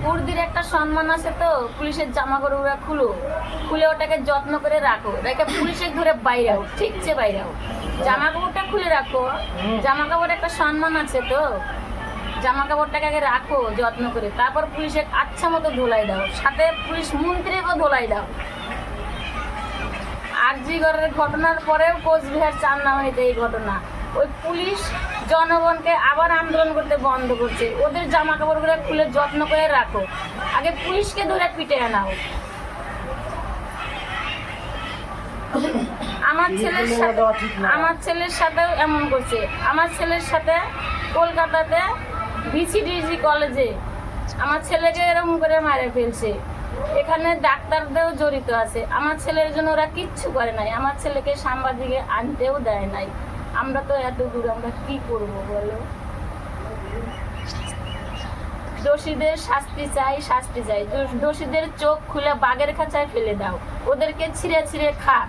কুর্দির একটা সম্মান আছে তো, পুলিশের জামা কাপড় ওরা খুলে ওটাকে যত্ন করে রাখো, রেখে পুলিশের ধরে বাইরে হোক, ঠিকছে বাইরে হোক, জামা কাপড়টা খুলে রাখো। জামা কাপড় একটা সম্মান আছে তো, জামা কাপড়টাকে আগে রাখো যত্ন করে, তারপর পুলিশের আচ্ছা মতো ধোলাই দাও, সাথে পুলিশ মন্ত্রীকেও ধোলাই দাও। আরজিগরের ঘটনার পরেও কোচবিহার চান্নামারিতে এই ঘটনা, ওই পুলিশ জনগণকে আবার আন্দোলন করতে বন্ধ করছে। ওদের জামা কাপড়গুলো খুলে যত্ন করে রাখো, আগে পুলিশকে ধরে পিটে আনাও। আমার ছেলের সাথেও এমন করছে। আমার ছেলের সাথে কলকাতাতে বিসিডিজি কলেজে আমার ছেলেকে এরকম করে মারে ফেলছে। এখানে ডাক্তারদেরও জড়িত আছে। আমার ছেলের জন্য ওরা কিচ্ছু করে নাই, আমার ছেলেকে সাংবাদিকে আনতেও দেয় নাই। আমরা তো এত দূর, আমরা কি করব বলো? দোষীদের শাস্তি চাই, শাস্তি চাই। দোষীদের চোখ খুলে বাঘের খাঁচায় ফেলে দাও, ওদেরকে ছিঁড়ে ছিঁড়ে খা।